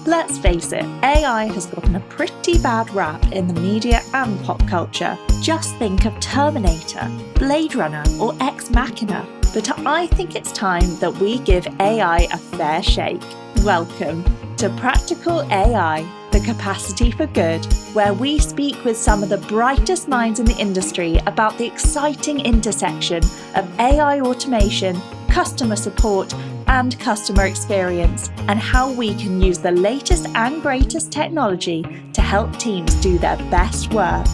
Let's face it, AI has gotten a pretty bad rap in the media and pop culture. Just think of Terminator, Blade Runner, or Ex Machina. But I think it's time that we give AI a fair shake. Welcome to Practical AI, the Capacity for Good, where we speak with some of the brightest minds in the industry about the exciting intersection of AI automation, customer support, and customer experience, and how we can use the latest and greatest technology to help teams do their best work.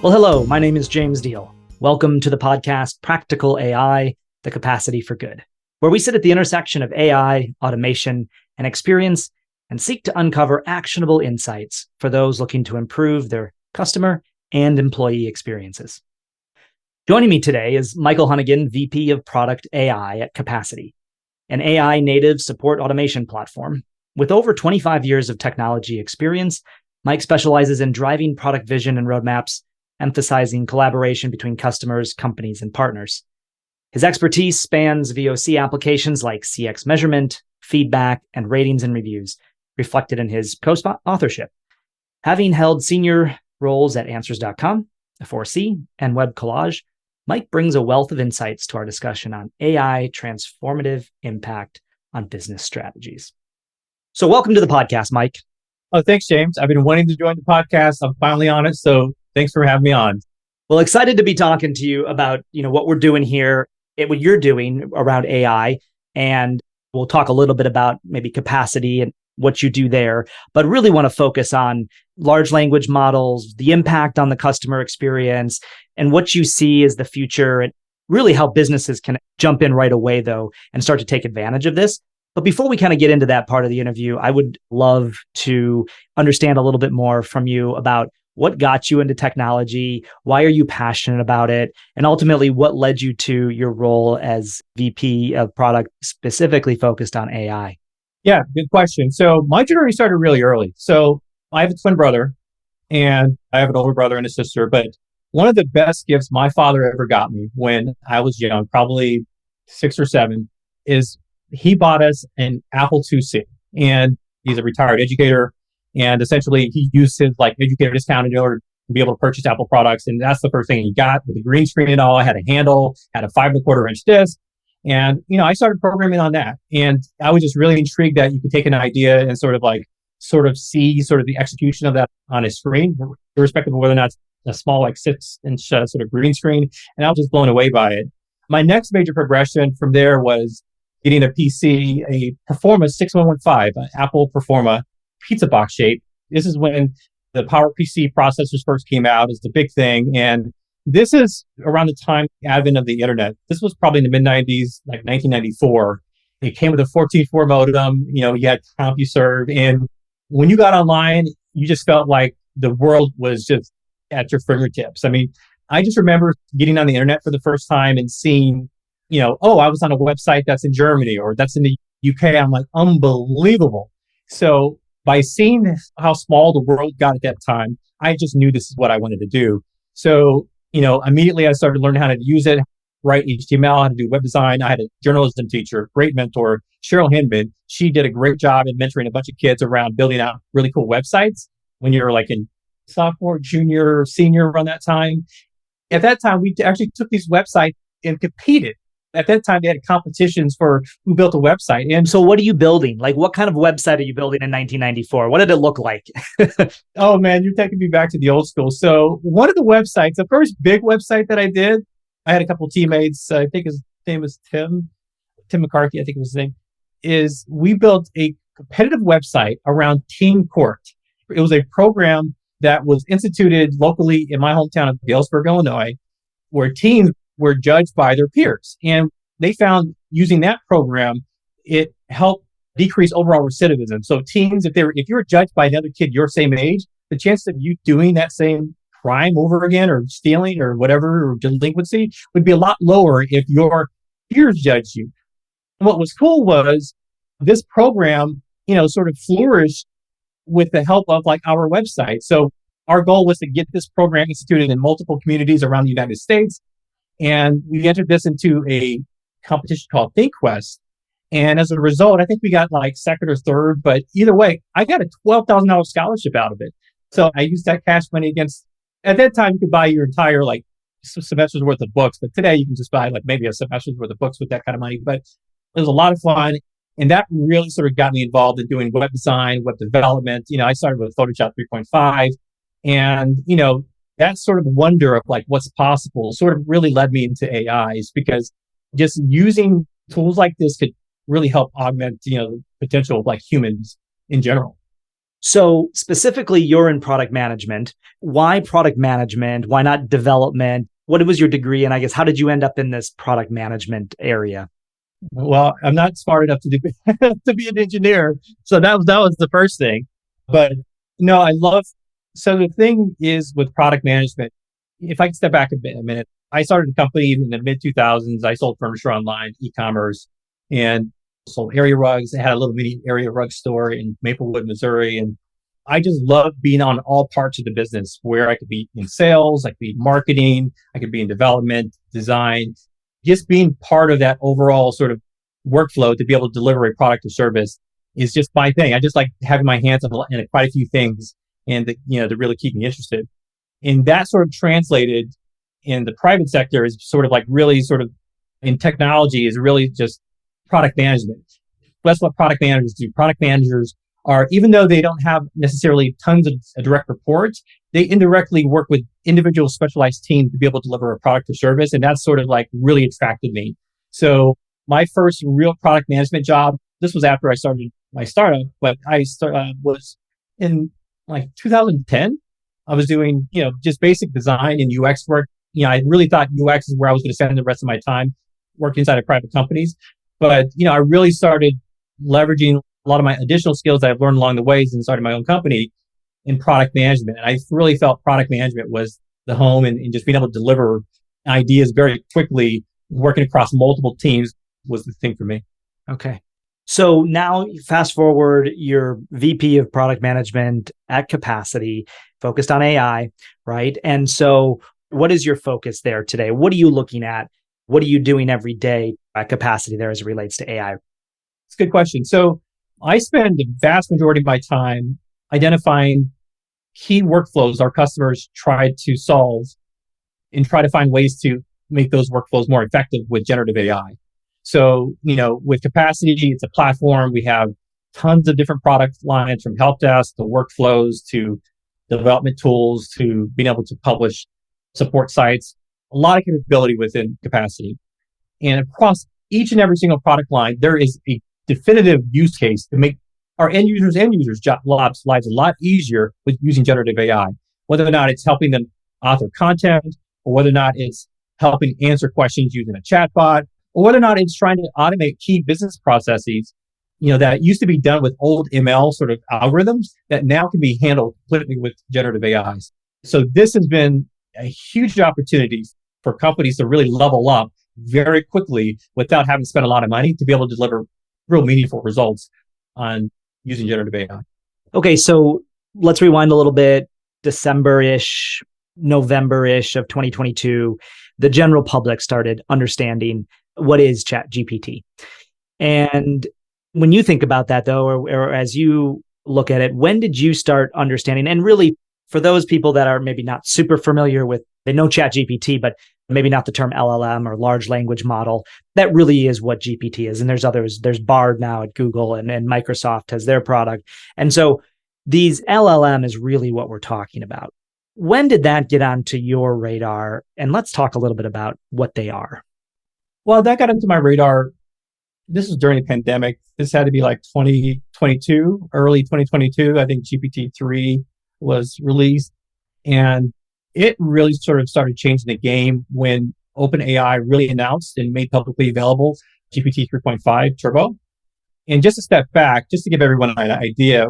Well, hello, my name is James Deal. Welcome to the podcast Practical AI, the Capacity for Good, where we sit at the intersection of AI, automation, and experience and seek to uncover actionable insights for those looking to improve their customer and employee experiences. Joining me today is Michael Hunigan, VP of Product AI at Capacity, an AI native support automation platform. With over 25 years of technology experience, Mike specializes in driving product vision and roadmaps, emphasizing collaboration between customers, companies, and partners. His expertise spans VOC applications like CX measurement, feedback, and ratings and reviews, reflected in his Cospot authorship. Having held senior roles at Answers.com, ForeSee, and Web Collage, Mike brings a wealth of insights to our discussion on AI transformative impact on business strategies. So welcome to the podcast, Mike. Oh, thanks, James. I've been wanting to join the podcast. I'm finally on it, so thanks for having me on. Well, excited to be talking to you about, what we're doing here, what you're doing around AI, and we'll talk a little bit about maybe capacity and what you do there, but really want to focus on large language models, the impact on the customer experience, and what you see as the future, and really how businesses can jump in right away, though, and start to take advantage of this. But before we kind of get into that part of the interview, I would love to understand a little bit more from you about what got you into technology, why are you passionate about it, and ultimately what led you to your role as VP of product specifically focused on AI? Yeah, good question. So my journey started really early. So I have a twin brother and I have an older brother and a sister, but one of the best gifts my father ever got me when I was young, probably 6 or 7, is he bought us an Apple IIc. And he's a retired educator. And essentially he used his educator discount in order to be able to purchase Apple products. And that's the first thing he got, with the green screen and all. I had a handle, had a 5.25-inch disc. And, I started programming on that. And I was just really intrigued that you could take an idea and sort of see the execution of that on a screen, irrespective of whether or not it's a small, 6-inch sort of green screen. And I was just blown away by it. My next major progression from there was getting a PC, a Performa 6115, an Apple Performa pizza box shape. This is when the PowerPC processors first came out as the big thing. And this is around the time advent of the internet. This was probably in the mid-90s, 1994. It came with a 14.4 modem. You had CompuServe. And when you got online, you just felt like the world was just at your fingertips. I mean, I just remember getting on the internet for the first time and seeing, I was on a website that's in Germany or that's in the UK. I'm like, unbelievable. So by seeing how small the world got at that time, I just knew this is what I wanted to do. So immediately I started learning how to use it, write HTML, how to do web design. I had a journalism teacher, great mentor, Cheryl Hinman. She did a great job in mentoring a bunch of kids around building out really cool websites when you're in sophomore, junior, senior around that time. At that time, we actually took these websites and competed. At that time, they had competitions for who built a website. And so what are you building? What kind of website are you building in 1994? What did it look like? Oh, man, you're taking me back to the old school. So one of the websites, the first big website that I did, I had a couple of teammates. I think his name was Tim McCarthy, I think was his name, is we built a competitive website around Team Court. It was a program that was instituted locally in my hometown of Galesburg, Illinois, where teams were judged by their peers. And they found using that program, it helped decrease overall recidivism. So teens, if you were judged by another kid your same age, the chance of you doing that same crime over again or stealing or whatever, or delinquency, would be a lot lower if your peers judged you. And what was cool was this program, sort of flourished with the help of our website. So our goal was to get this program instituted in multiple communities around the United States. And we entered this into a competition called ThinkQuest. And as a result, I think we got like second or third, but either way, I got a $12,000 scholarship out of it. So I used that cash money against, at that time, you could buy your entire like semester's worth of books, but today you can just buy like maybe a semester's worth of books with that kind of money. But it was a lot of fun. And that really sort of got me involved in doing web design, web development. I started with Photoshop 3.5 and, that sort of wonder of like what's possible sort of really led me into AIs because just using tools like this could really help augment, the potential of like humans in general. So specifically, you're in product management. Why product management? Why not development? What was your degree? And I guess, how did you end up in this product management area? Well, I'm not smart enough to to be an engineer. So that was the first thing. But I love, so the thing is with product management, if I can step back a minute, I started a company in the mid 2000s. I sold furniture online, e-commerce, and sold area rugs. I had a little mini area rug store in Maplewood, Missouri. And I just loved being on all parts of the business where I could be in sales, I could be in marketing, I could be in development, design, just being part of that overall sort of workflow to be able to deliver a product or service is just my thing. I just like having my hands on quite a few things and, to really keep me interested. And that sort of translated in the private sector is sort of like really sort of in technology is really just product management. That's what product managers do. Product managers are, even though they don't have necessarily tons of direct reports, they indirectly work with individual specialized teams to be able to deliver a product or service. And that's sort of like really attracted me. So my first real product management job, this was after I started my startup, but I was in like 2010. I was doing, just basic design and UX work. I really thought UX is where I was going to spend the rest of my time working inside of private companies. But, I really started leveraging a lot of my additional skills that I've learned along the ways and started my own company in product management. And I really felt product management was the home and just being able to deliver ideas very quickly, working across multiple teams was the thing for me. Okay. So now fast forward, you're VP of product management at Capacity, focused on AI, right? And so what is your focus there today? What are you looking at? What are you doing every day at Capacity there as it relates to AI? It's a good question. So I spend the vast majority of my time identifying key workflows our customers try to solve and try to find ways to make those workflows more effective with generative AI. So, with Capacity, it's a platform. We have tons of different product lines from help desk to workflows to development tools to being able to publish support sites, a lot of capability within Capacity. And across each and every single product line, there is a definitive use case to make our end users' lives a lot easier with using generative AI, whether or not it's helping them author content, or whether or not it's helping answer questions using a chatbot, or whether or not it's trying to automate key business processes, that used to be done with old ML sort of algorithms that now can be handled completely with generative AIs. So this has been a huge opportunity for companies to really level up very quickly without having to spend a lot of money to be able to deliver real meaningful results on using generative AI. Okay, so let's rewind a little bit. December-ish, November-ish of 2022, the general public started understanding what is ChatGPT. And when you think about that, though, or as you look at it, when did you start understanding? And really, for those people that are maybe not super familiar with, they know ChatGPT, but maybe not the term LLM or large language model, that really is what GPT is. And there's others. There's Bard now at Google, and Microsoft has their product. And so these LLM is really what we're talking about. When did that get onto your radar? And let's talk a little bit about what they are. Well, that got into my radar. This was during the pandemic. This had to be like 2022, early 2022. I think GPT-3 was released. And it really sort of started changing the game when OpenAI really announced and made publicly available GPT 3.5 Turbo. And just to step back, just to give everyone an idea,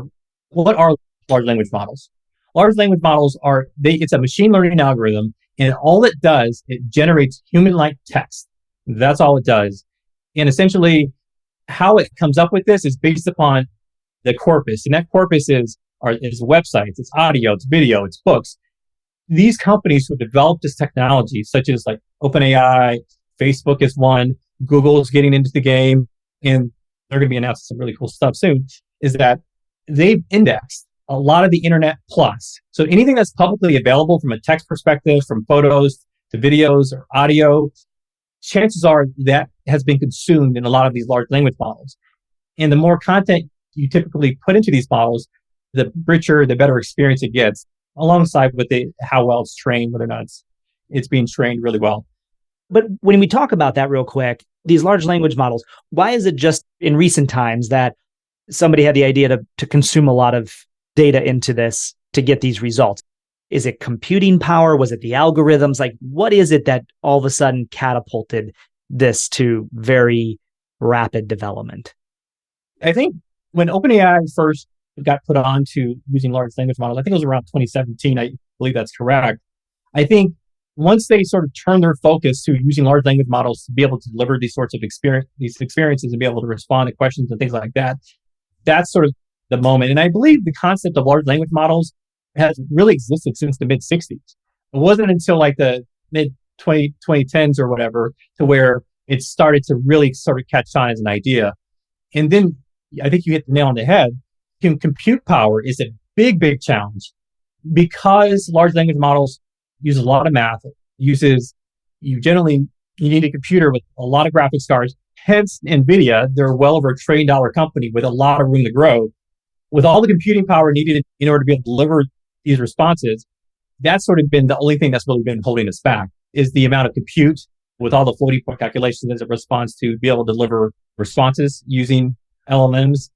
what are large language models? Large language models it's a machine learning algorithm, and all it does, it generates human-like text. That's all it does. And essentially, how it comes up with this is based upon the corpus. And that corpus is websites, it's audio, it's video, it's books. These companies who develop this technology, such as like OpenAI, Facebook is one, Google is getting into the game, and they're going to be announcing some really cool stuff soon, is that they've indexed a lot of the internet plus. So anything that's publicly available from a text perspective, from photos to videos or audio, chances are that has been consumed in a lot of these large language models. And the more content you typically put into these models, the richer, the better experience it gets, alongside with how well it's trained, whether or not it's being trained really well. But when we talk about that real quick, these large language models, why is it just in recent times that somebody had the idea to consume a lot of data into this to get these results? Is it computing power? Was it the algorithms? Like, what is it that all of a sudden catapulted this to very rapid development? I think when OpenAI first got put on to using large language models, I think it was around 2017. I believe that's correct. I think once they sort of turned their focus to using large language models to be able to deliver these sorts of experiences and be able to respond to questions and things like that, that's sort of the moment. And I believe the concept of large language models has really existed since the mid 60s. It wasn't until like the mid 2010s or whatever to where it started to really sort of catch on as an idea. And then I think you hit the nail on the head. Compute power is a big, big challenge because large language models use a lot of math, you need a computer with a lot of graphics cards. Hence, NVIDIA, they're well over $1 trillion company with a lot of room to grow. With all the computing power needed in order to be able to deliver these responses, that's sort of been the only thing that's really been holding us back is the amount of compute with all the floating point calculations as a response to be able to deliver responses using LLMs.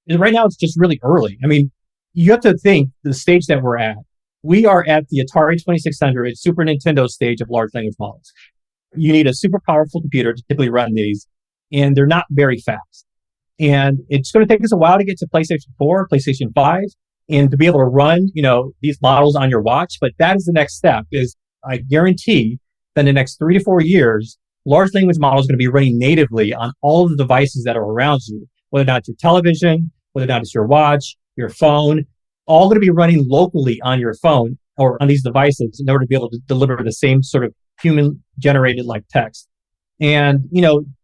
And right now, it's just really early. I mean, you have to think the stage that we're at. We are at the Atari 2600 Super Nintendo stage of large language models. You need a super powerful computer to typically run these, and they're not very fast. And it's going to take us a while to get to PlayStation 4, PlayStation 5, and to be able to run, these models on your watch. But that is the next step. Is I guarantee that in the next 3 to 4 years, large language models are going to be running natively on all of the devices that are around you, whether or not it's your television, whether or not it's your watch, your phone, all going to be running locally on your phone or on these devices in order to be able to deliver the same sort of human generated like text. And,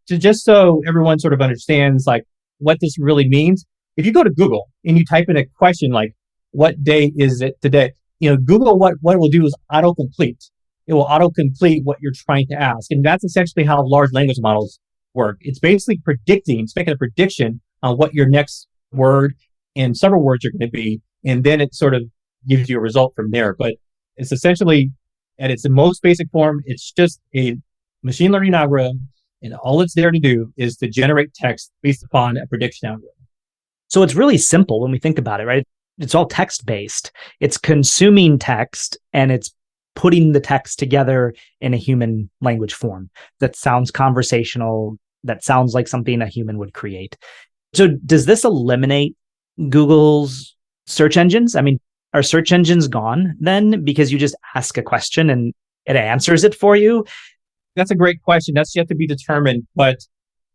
just so everyone sort of understands like what this really means, if you go to Google and you type in a question like, what day is it today? Google, what it will do is autocomplete. It will autocomplete what you're trying to ask. And that's essentially how large language models work. It's basically it's making a prediction on what your next word and several words are going to be. And then it sort of gives you a result from there. But it's essentially, at its most basic form, it's just a machine learning algorithm. And all it's there to do is to generate text based upon a prediction algorithm. So it's really simple when we think about it, right? It's all text-based. It's consuming text and it's putting the text together in a human language form that sounds conversational, that sounds like something a human would create. So does this eliminate Google's search engines? I mean, are search engines gone then because you just ask a question and it answers it for you? That's a great question. That's yet to be determined. But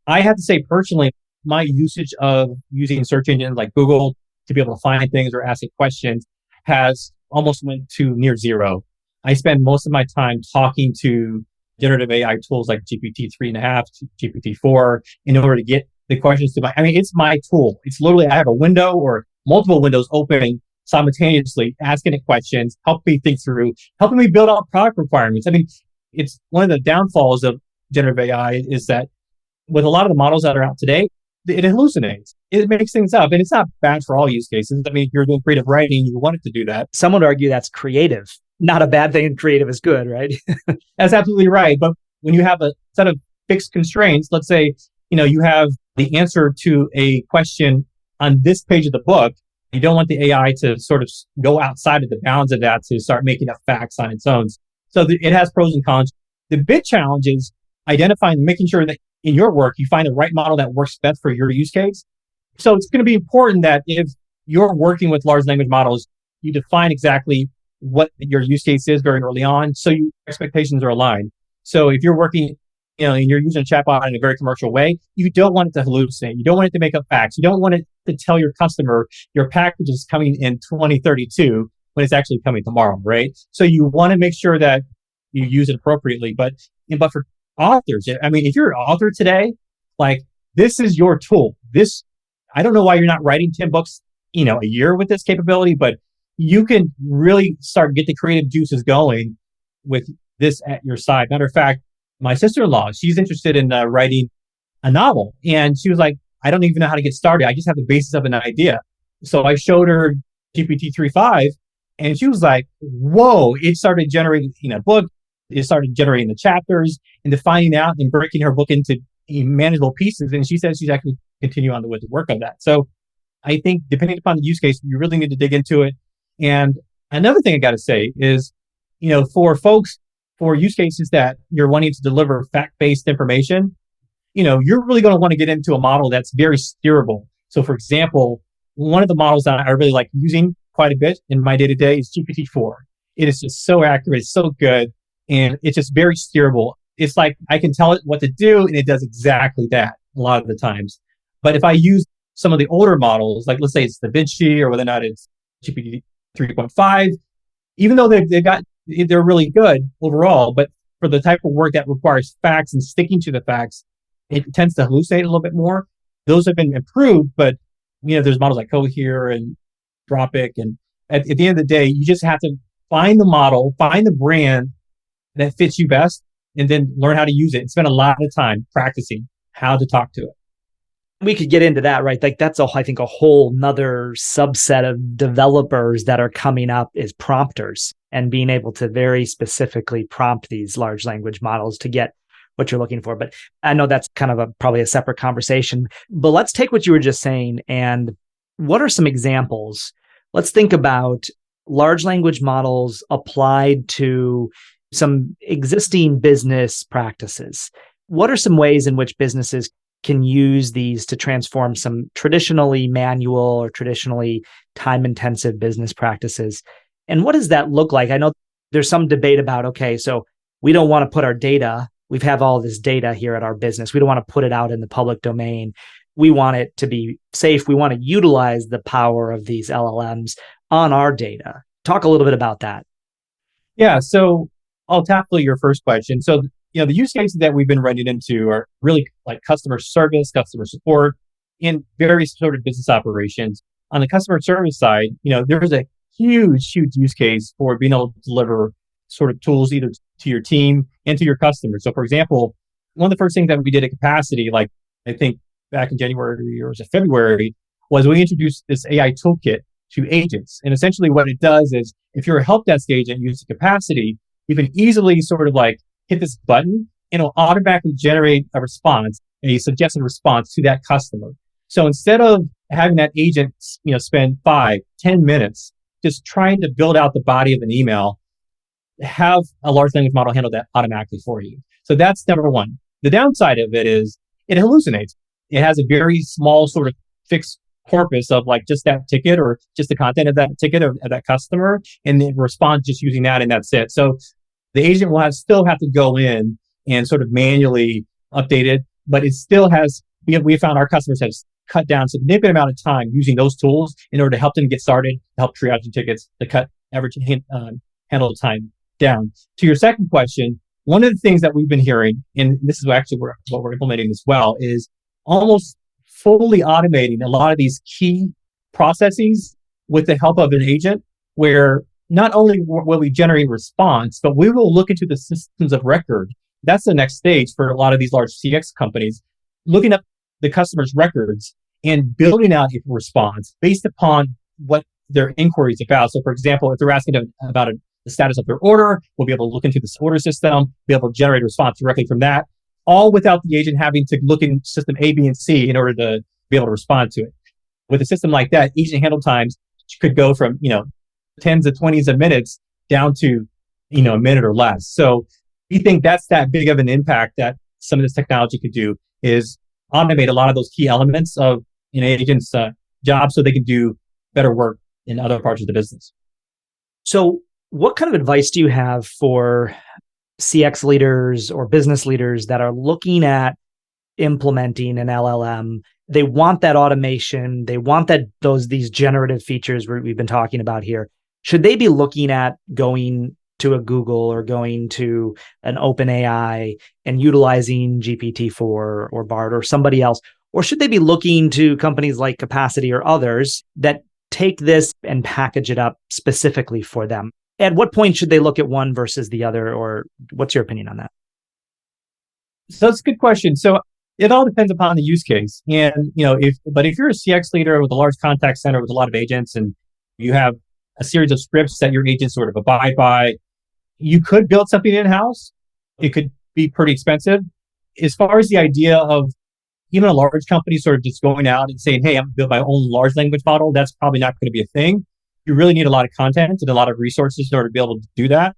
I have to say personally, my usage of using search engines like Google to be able to find things or asking questions has almost went to near zero. I spend most of my time talking to generative AI tools like GPT 3.5, GPT 4 in order to get the questions to it's my tool. It's literally, I have a window or multiple windows opening simultaneously, asking it questions, helping me think through, helping me build out product requirements. I mean, it's one of the downfalls of generative AI is that with a lot of the models that are out today, it hallucinates. It makes things up. And it's not bad for all use cases. I mean, if you're doing creative writing, you want it to do that. Some would argue that's creative. Not a bad thing. Creative is good, right? That's absolutely right. But when you have a set of fixed constraints, let's say, you have the answer to a question on this page of the book, you don't want the AI to sort of go outside of the bounds of that to start making up facts on its own. So it has pros and cons. The big challenge is identifying, making sure that in your work, you find the right model that works best for your use case. So it's going to be important that if you're working with large language models, you define exactly what your use case is very early on, so your expectations are aligned. So if you're working, and you're using a chatbot in a very commercial way, you don't want it to hallucinate. You don't want it to make up facts. You don't want it to tell your customer your package is coming in 2032 when it's actually coming tomorrow, right? So you want to make sure that you use it appropriately. But for authors, I mean, if you're an author today, like this is your tool. I don't know why you're not writing 10 books, a year with this capability, but you can really get the creative juices going with this at your side. Matter of fact, my sister-in-law, she's interested in writing a novel. And she was like, I don't even know how to get started. I just have the basis of an idea. So I showed her GPT 3.5 and she was like, whoa, it started generating a book. It started generating the chapters and defining out and breaking her book into manageable pieces. And she says she's actually continue on with the work of that. So I think depending upon the use case, you really need to dig into it. And another thing I got to say is, for use cases that you're wanting to deliver fact-based information, you're really going to want to get into a model that's very steerable. So for example, one of the models that I really like using quite a bit in my day-to-day is GPT-4. It is just so accurate, it's so good, and it's just very steerable. It's like I can tell it what to do, and it does exactly that a lot of the times. But if I use some of the older models, like let's say it's Da Vinci or whether or not it's GPT 3.5, even though they're really good overall, but for the type of work that requires facts and sticking to the facts, it tends to hallucinate a little bit more. Those have been improved, but there's models like Cohere and Dropic, and at the end of the day, you just have to find the model, find the brand that fits you best, and then learn how to use it and spend a lot of time practicing how to talk to it. We could get into that, right? Like that's I think a whole nother subset of developers that are coming up is prompters and being able to very specifically prompt these large language models to get what you're looking for. But I know that's kind of probably a separate conversation, but let's take what you were just saying. And what are some examples? Let's think about large language models applied to some existing business practices. What are some ways in which businesses can use these to transform some traditionally manual or traditionally time-intensive business practices? And what does that look like? I know there's some debate about, okay, so we don't want to put our data, we have all this data here at our business. We don't want to put it out in the public domain. We want it to be safe. We want to utilize the power of these LLMs on our data. Talk a little bit about that. Yeah, so I'll tackle your first question. So the use cases that we've been running into are really like customer service, customer support, in various sort of business operations. On the customer service side, there's a huge use case for being able to deliver sort of tools either to your team and to your customers. So for example, one of the first things that we did at Capacity, like I think back in January or was it February, was we introduced this AI toolkit to agents. And essentially what it does is if you're a help desk agent using Capacity, you can easily sort of like hit this button and it'll automatically generate a response, a suggested response to that customer. So instead of having that agent, spend 5-10 minutes just trying to build out the body of an email, have a large language model handle that automatically for you. So that's number one. The downside of it is it hallucinates. It has a very small sort of fixed corpus of like just that ticket or just the content of that ticket of that customer, and then respond just using that, and that's it. So the agent will still have to go in and sort of manually update it, but it still has, we found our customers have cut down a significant amount of time using those tools in order to help them get started, to help triage tickets, to cut average handle time down. To your second question, one of the things that we've been hearing, and this is actually what we're implementing as well, is almost fully automating a lot of these key processes with the help of an agent, where not only will we generate response, but we will look into the systems of record. That's the next stage for a lot of these large CX companies, looking up the customer's records and building out a response based upon what their inquiry is about. So for example, if they're asking about the status of their order, we'll be able to look into this order system, be able to generate a response directly from that, all without the agent having to look in system A, B, and C in order to be able to respond to it. With a system like that, agent handle times could go from, tens of 20s of minutes down to, a minute or less. So we think that's that big of an impact that some of this technology could do, is automate a lot of those key elements of an agent's job so they can do better work in other parts of the business. So what kind of advice do you have for CX leaders or business leaders that are looking at implementing an LLM? They want that automation. They want these generative features we've been talking about here. Should they be looking at going to a Google or going to an OpenAI and utilizing GPT-4 or BART or somebody else? Or should they be looking to companies like Capacity or others that take this and package it up specifically for them? At what point should they look at one versus the other? Or what's your opinion on that? So that's a good question. So it all depends upon the use case. And, if you're a CX leader with a large contact center with a lot of agents and you have a series of scripts that your agents sort of abide by, you could build something in-house. It could be pretty expensive. As far as the idea of even a large company sort of just going out and saying, hey, I'm going to build my own large language model, that's probably not going to be a thing. You really need a lot of content and a lot of resources in order to be able to do that.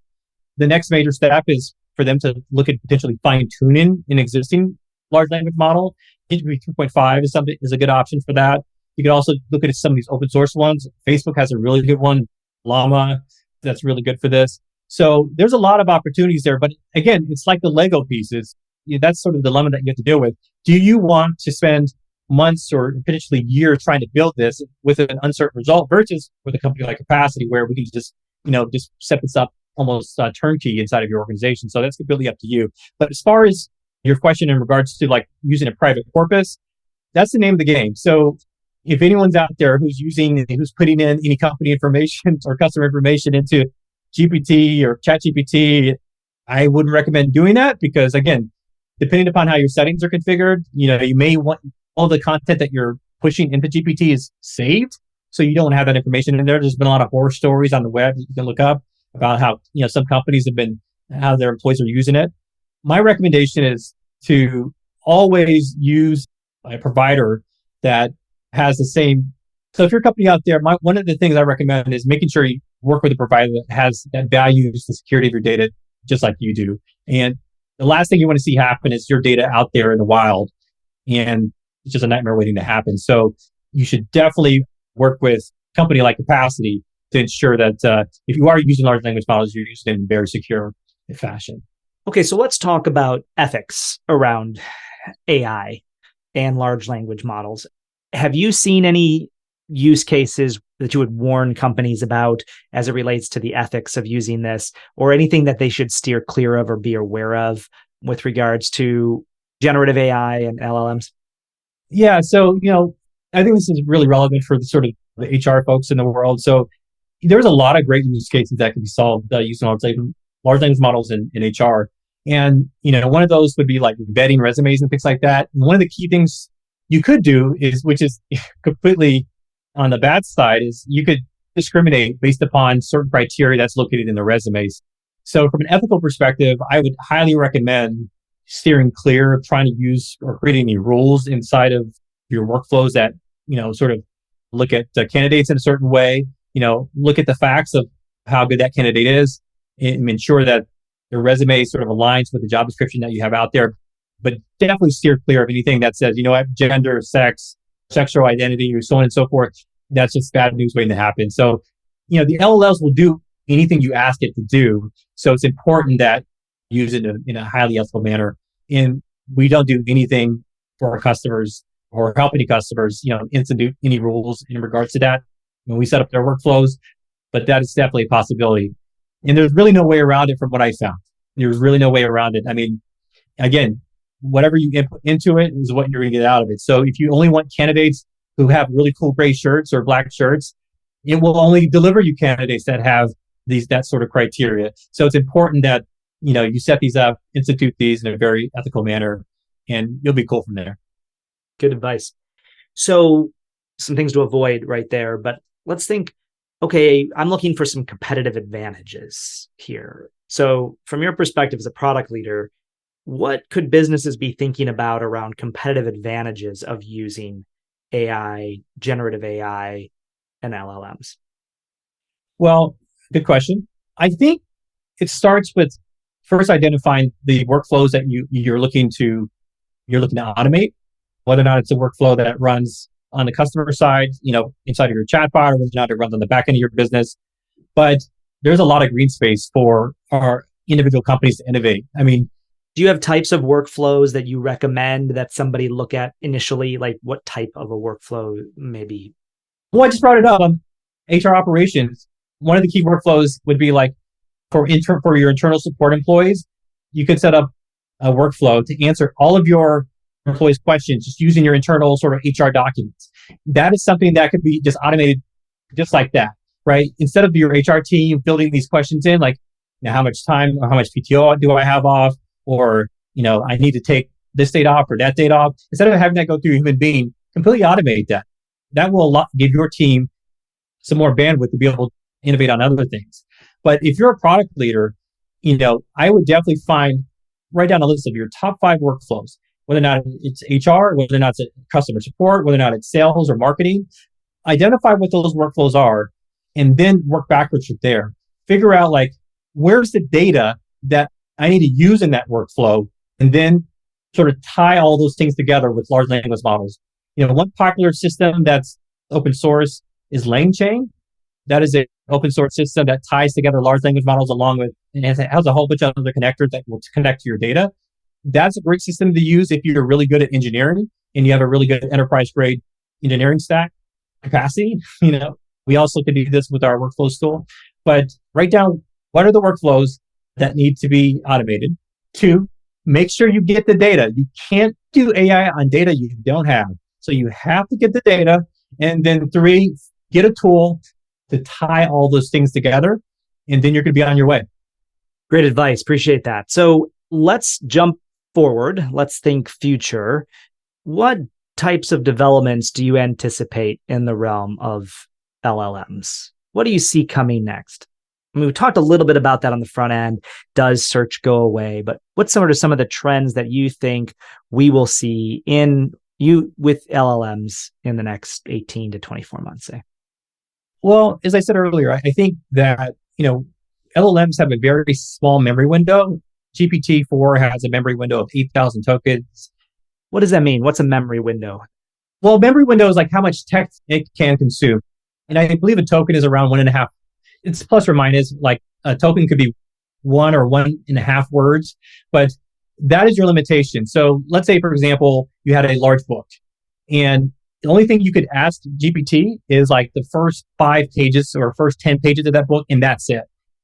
The next major step is for them to look at potentially fine-tuning an existing large language model. Gingiss 2.5 is a good option for that. You could also look at some of these open source ones. Facebook has a really good one, Llama, that's really good for this. So there's a lot of opportunities there. But again, it's like the Lego pieces. That's sort of the dilemma that you have to deal with. Do you want to spend months or potentially years trying to build this with an uncertain result versus with a company like Capacity where we can just set this up almost turnkey inside of your organization? So that's completely up to you. But as far as your question in regards to like using a private corpus, that's the name of the game. So if anyone's out there who's putting in any company information or customer information into GPT or ChatGPT, I wouldn't recommend doing that because again, depending upon how your settings are configured, you may want all the content that you're pushing into GPT is saved. So you don't have that information in there. There's been a lot of horror stories on the web that you can look up about how, some companies how their employees are using it. My recommendation is to always use a provider that has the same. So if you're a company out there, one of the things I recommend is making sure you work with a provider that values the security of your data just like you do. And the last thing you want to see happen is your data out there in the wild, and it's just a nightmare waiting to happen. So you should definitely work with a company like Capacity to ensure that if you are using large language models, you're using it in a very secure fashion. Okay, so let's talk about ethics around AI and large language models. Have you seen any use cases that you would warn companies about as it relates to the ethics of using this, or anything that they should steer clear of or be aware of with regards to generative AI and LLMs? Yeah, so I think this is really relevant for the sort of the HR folks in the world. So there's a lot of great use cases that can be solved using large language models in HR. And one of those would be like vetting resumes and things like that. And one of the key things you could do which is completely on the bad side, is you could discriminate based upon certain criteria that's located in the resumes. So from an ethical perspective, I would highly recommend steering clear of trying to use or create any rules inside of your workflows that, sort of look at the candidates in a certain way, look at the facts of how good that candidate is and ensure that their resume sort of aligns with the job description that you have out there. But definitely steer clear of anything that says, gender, sex, sexual identity, or so on and so forth. That's just bad news waiting to happen. So, the LLMs will do anything you ask it to do. So it's important that you use it in a highly ethical manner. And we don't do anything for our customers or help any customers, institute any rules in regards to that when we set up their workflows. But that is definitely a possibility. And there's really no way around it from what I found. There's really no way around it. I mean, again, whatever you input into it is what you're going to get out of it. So if you only want candidates who have really cool gray shirts or black shirts, it will only deliver you candidates that have that sort of criteria. So it's important that, you set these up, institute these in a very ethical manner, and you'll be cool from there. Good advice. So some things to avoid right there, but let's think, okay, I'm looking for some competitive advantages here. So from your perspective as a product leader, what could businesses be thinking about around competitive advantages of using AI, generative AI, and LLMs? Well, good question. I think it starts with first identifying the workflows that you're looking to automate, whether or not it's a workflow that runs on the customer side, inside of your chatbot, or whether or not it runs on the back end of your business. But there's a lot of green space for our individual companies to innovate. I mean, do you have types of workflows that you recommend that somebody look at initially? Like what type of a workflow maybe? Well, I just brought it up. HR operations. One of the key workflows would be like for your internal support employees, you could set up a workflow to answer all of your employees' questions just using your internal sort of HR documents. That is something that could be just automated just like that, right? Instead of your HR team building these questions in, like, how much time or how much PTO do I have off? Or, I need to take this date off or that date off. Instead of having that go through a human being, completely automate that. That will give your team some more bandwidth to be able to innovate on other things. But if you're a product leader, I would definitely write down a list of your top 5 workflows, whether or not it's HR, whether or not it's customer support, whether or not it's sales or marketing. Identify what those workflows are, and then work backwards from there. Figure out where's the data that I need to use in that workflow, and then sort of tie all those things together with large language models. One popular system that's open source is LangChain. That is an open source system that ties together large language models along with, and it has a whole bunch of other connectors that will connect to your data. That's a great system to use if you're really good at engineering and you have a really good enterprise grade engineering stack capacity. We also can do this with our workflows tool, but write down what are the workflows that need to be automated. 2, make sure you get the data. You can't do AI on data you don't have. So you have to get the data. And then 3, get a tool to tie all those things together. And then you're going to be on your way. Great advice. Appreciate that. So let's jump forward. Let's think future. What types of developments do you anticipate in the realm of LLMs? What do you see coming next? I mean, we talked a little bit about that on the front end. Does search go away? But what's some of the trends that you think we will see with LLMs in the next 18 to 24 months, say? Well, as I said earlier, I think that, LLMs have a very small memory window. GPT-4 has a memory window of 8,000 tokens. What does that mean? What's a memory window? Well, memory window is how much text it can consume. And I believe a token is around 1.5. It's plus or minus, a token could be 1 or 1.5 words, but that is your limitation. So let's say, for example, you had a large book and the only thing you could ask GPT is the first 5 pages or first 10 pages of that book, and that's it.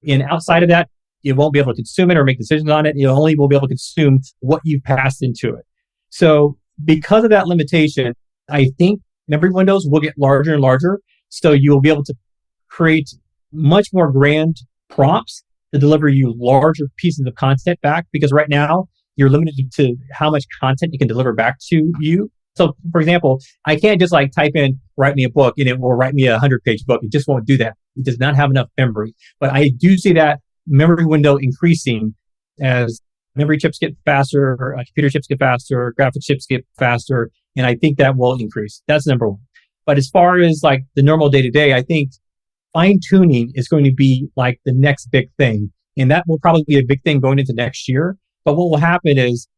And outside of that, it won't be able to consume it or make decisions on it. It only will be able to consume what you've passed into it. So because of that limitation, I think memory windows will get larger and larger. So you will be able to create much more grand prompts to deliver you larger pieces of content back, because right now you're limited to how much content it can deliver back to you. So for example, I can't just type in, write me a book, and it will write me a 100-page book. It just won't do that. It does not have enough memory. But I do see that memory window increasing as memory chips get faster, computer chips get faster, graphics chips get faster. And I think that will increase. That's number one. But as far as the normal day-to-day, I think fine tuning is going to be the next big thing. And that will probably be a big thing going into next year. But what will happen is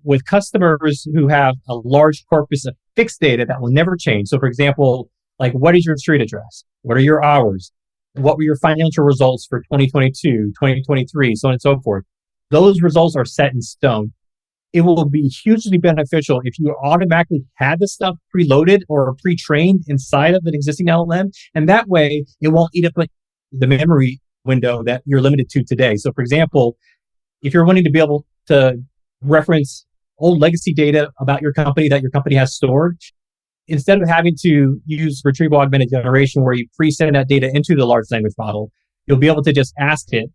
with customers who have a large corpus of fixed data that will never change. So for example, what is your street address? What are your hours? What were your financial results for 2022, 2023, so on and so forth? Those results are set in stone. It will be hugely beneficial if you automatically had the stuff preloaded or pre-trained inside of an existing LLM. And that way, it won't eat up the memory window that you're limited to today. So for example, if you're wanting to be able to reference old legacy data about your company that your company has stored, instead of having to use retrieval augmented generation where you pre-send that data into the large language model, you'll be able to just ask it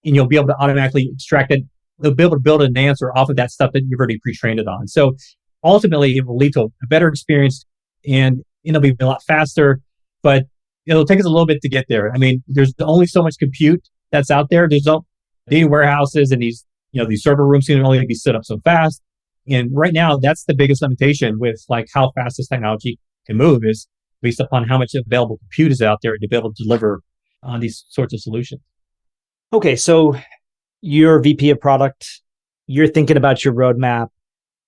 and you'll be able to automatically extract it. They'll be able to build an answer off of that stuff that you've already pre-trained it on. So ultimately, it will lead to a better experience and it'll be a lot faster, but it'll take us a little bit to get there. I mean, there's only so much compute that's out there. There's no data warehouses and these server rooms can only be set up so fast. And right now, that's the biggest limitation with how fast this technology can move is based upon how much available compute is out there to be able to deliver on these sorts of solutions. Okay, so you're VP of product, you're thinking about your roadmap.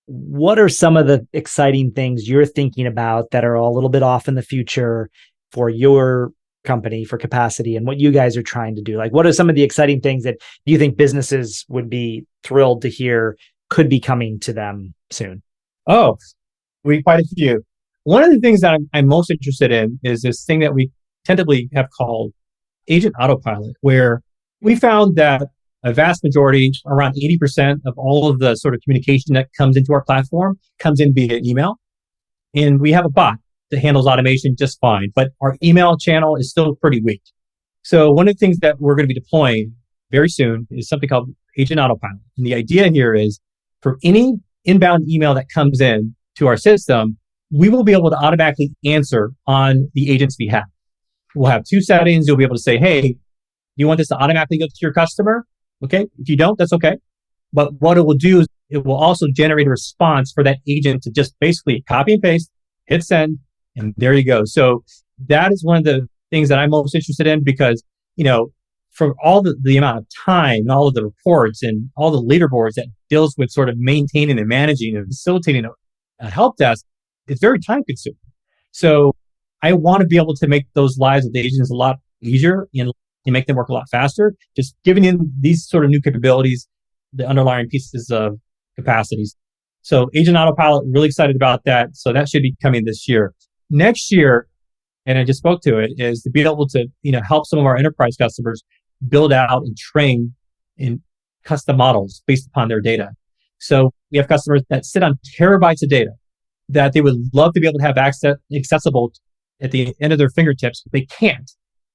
What are some of the exciting things you're thinking about that are a little bit off in the future for your company, for capacity, and what you guys are trying to do? What are some of the exciting things that you think businesses would be thrilled to hear could be coming to them soon? Oh, quite a few. One of the things that I'm most interested in is this thing that we tentatively have called agent autopilot, where we found that a vast majority, around 80% of all of the sort of communication that comes into our platform comes in via email. And we have a bot that handles automation just fine, but our email channel is still pretty weak. So one of the things that we're going to be deploying very soon is something called Agent Autopilot. And the idea here is for any inbound email that comes in to our system, we will be able to automatically answer on the agent's behalf. We'll have two settings. You'll be able to say, hey, do you want this to automatically go to your customer? Okay. If you don't, that's okay. But what it will do is it will also generate a response for that agent to just basically copy and paste, hit send, and there you go. So that is one of the things that I'm most interested in because, for all the amount of time and all of the reports and all the leaderboards that deals with sort of maintaining and managing and facilitating a help desk, it's very time consuming. So I want to be able to make those lives of the agents a lot easier and make them work a lot faster, just giving them these sort of new capabilities, the underlying pieces of capacities. So Agent Autopilot, really excited about that. So that should be coming this year. Next year, and I just spoke to it, is to be able to, help some of our enterprise customers build out and train in custom models based upon their data. So we have customers that sit on terabytes of data that they would love to be able to have accessible at the end of their fingertips, but they can't.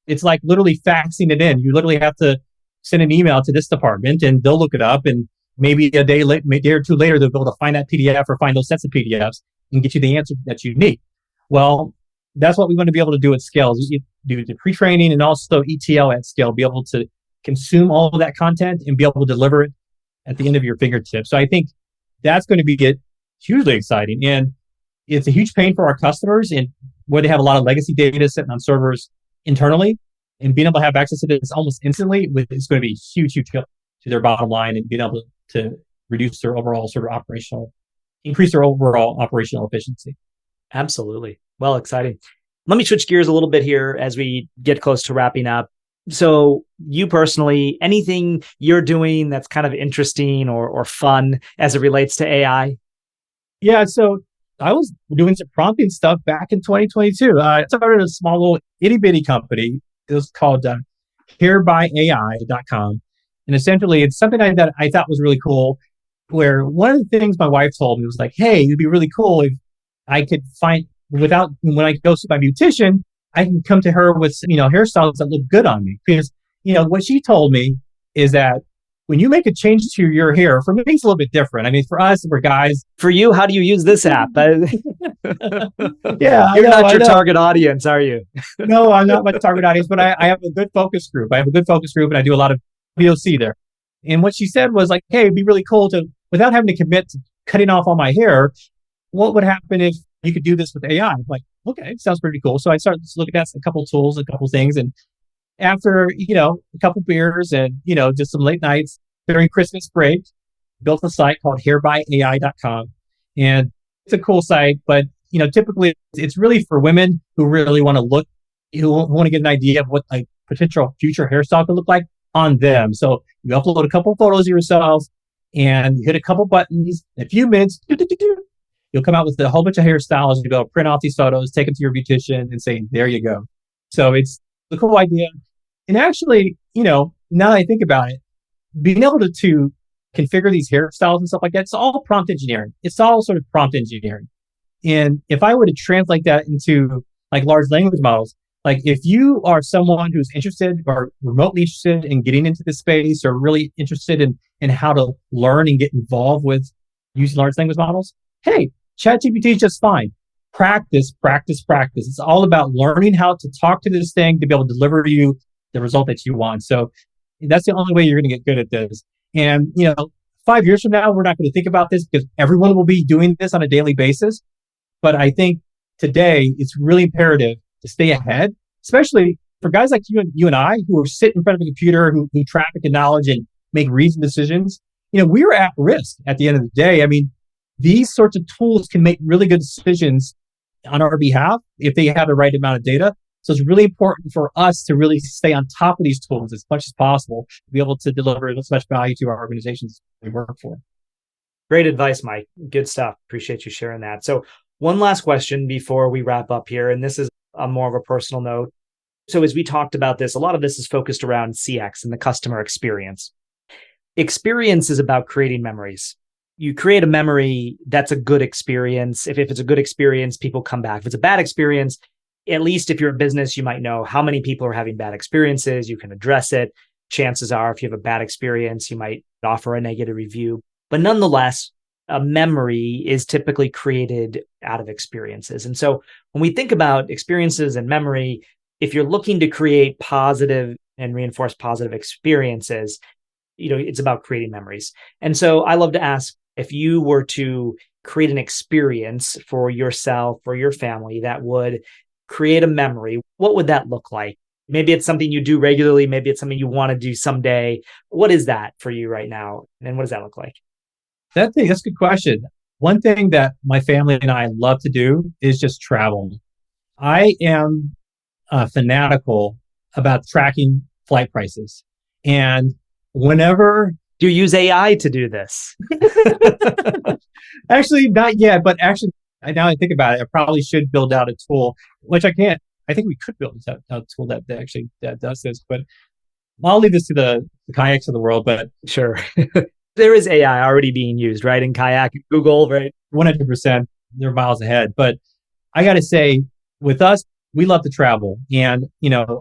It's like literally faxing it in. You literally have to send an email to this department and they'll look it up, and maybe a day or two later, they'll be able to find that PDF or find those sets of PDFs and get you the answer that you need. Well, that's what we want to be able to do at scale. You do the pre-training and also ETL at scale, be able to consume all of that content and be able to deliver it at the end of your fingertips. So I think that's going to be hugely exciting. And it's a huge pain for our customers and where they have a lot of legacy data sitting on servers internally, and being able to have access to this almost instantly is going to be a huge help to their bottom line and being able to reduce their overall increase their overall operational efficiency. Absolutely. Well, exciting. Let me switch gears a little bit here as we get close to wrapping up. So you personally, anything you're doing that's kind of interesting or fun as it relates to AI? Yeah, so I was doing some prompting stuff back in 2022. I started a small little itty bitty company. It was called herebyai.com. And essentially, it's something that I thought was really cool, where one of the things my wife told me was like, hey, it'd be really cool if I could find, when I go see my beautician, I can come to her with, hairstyles that look good on me. Because, what she told me is that when you make a change to your hair, for me, it's a little bit different. I mean, for us, we're guys. For you, how do you use this app? Yeah. You're not your target audience, are you? No, I'm not my target audience, but I have a good focus group. And I do a lot of POC there. And what she said was like, hey, it'd be really cool to, without having to commit to cutting off all my hair, what would happen if you could do this with AI? I'm like, okay, sounds pretty cool. So I started looking at a couple tools, a couple things. And after, a couple beers and, just some late nights during Christmas break, built a site called herebyai.com. And it's a cool site, but, typically it's really for women who really want to get an idea of what a potential future hairstyle could look like on them. So you upload a couple photos of yourself and you hit a couple buttons, in a few minutes, you'll come out with a whole bunch of hairstyles. You go print off these photos, take them to your beautician and say, there you go. So it's a cool idea. And actually, now that I think about it, being able to configure these hairstyles and stuff like that, it's all prompt engineering. It's all sort of prompt engineering. And if I were to translate that into like large language models, like if you are someone who's interested or remotely interested in getting into this space or really interested in how to learn and get involved with using large language models, hey, ChatGPT is just fine. Practice. It's all about learning how to talk to this thing to be able to deliver to you the result that you want. So that's the only way you're going to get good at this. And, 5 years from now, we're not going to think about this because everyone will be doing this on a daily basis. But I think today it's really imperative to stay ahead, especially for guys like you and I who are sitting in front of a computer, who traffic in knowledge and make reasoned decisions. We're at risk at the end of the day. I mean, these sorts of tools can make really good decisions on our behalf if they have the right amount of data. So it's really important for us to really stay on top of these tools as much as possible to be able to deliver as much value to our organizations we work for. Great advice, Mike. Good stuff. Appreciate you sharing that. So one last question before we wrap up here, and this is more of a personal note. So as we talked about this, a lot of this is focused around CX and the customer experience. experience is about creating memories. You create a memory that's a good experience. If it's a good experience, people come back. If it's a bad experience, at least if you're a business, you might know how many people are having bad experiences. You can address it. Chances are, if you have a bad experience, you might offer a negative review. But nonetheless, a memory is typically created out of experiences. And so when we think about experiences and memory, if you're looking to create positive and reinforce positive experiences, it's about creating memories. And so I love to ask, if you were to create an experience for yourself or your family that would create a memory, what would that look like? Maybe it's something you do regularly. Maybe it's something you want to do someday. What is that for you right now? And what does that look like? That's a good question. One thing that my family and I love to do is just travel. I am fanatical about tracking flight prices. And whenever... Do you use AI to do this? Actually, not yet, but actually, now I think about it, I probably should build out a tool, which I can't. I think we could build out a tool that does this, but I'll leave this to the kayaks of the world. But sure. There is AI already being used, right? In Kayak, Google, right? 100%. They're miles ahead. But I got to say, with us, we love to travel. And,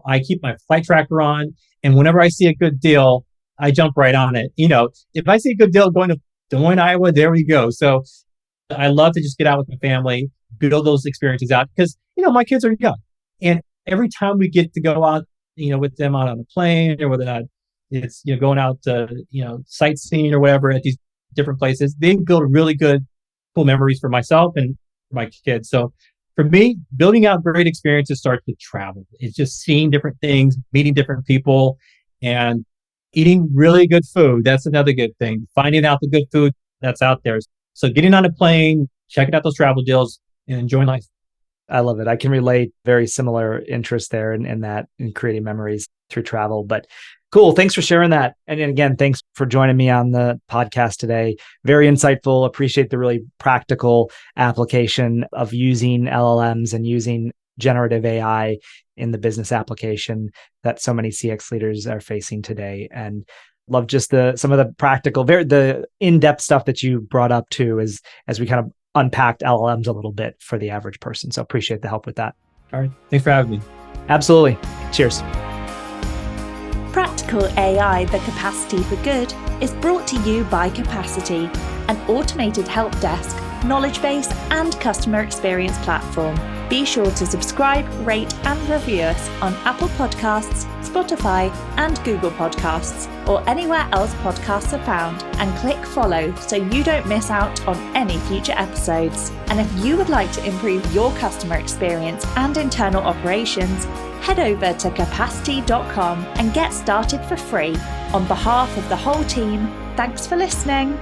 I keep my flight tracker on. And whenever I see a good deal, I jump right on it. If I see a good deal going to Des Moines, Iowa, there we go. So I love to just get out with my family, build those experiences out because, my kids are young. And every time we get to go out, with them out on a plane or whether it's, going out to, sightseeing or whatever at these different places, they build really good, cool memories for myself and for my kids. So for me, building out great experiences starts with travel. It's just seeing different things, meeting different people, and eating really good food. That's another good thing. Finding out the good food that's out there. So getting on a plane, checking out those travel deals, and enjoying life. I love it. I can relate. Very similar interest there in creating memories through travel. But cool. Thanks for sharing that. And again, thanks for joining me on the podcast today. Very insightful. Appreciate the really practical application of using LLMs and using generative AI in the business application that so many CX leaders are facing today. And love just some of the practical, the in-depth stuff that you brought up too, as we kind of unpacked LLMs a little bit for the average person. So appreciate the help with that. All right. Thanks for having me. Absolutely. Cheers. Practical AI, the capacity for good, is brought to you by Capacity, an automated help desk, knowledge base, and customer experience platform. Be sure to subscribe, rate, and review us on Apple Podcasts, Spotify, and Google Podcasts, or anywhere else podcasts are found, and click follow so you don't miss out on any future episodes. And if you would like to improve your customer experience and internal operations, head over to capacity.com and get started for free. On behalf of the whole team, thanks for listening.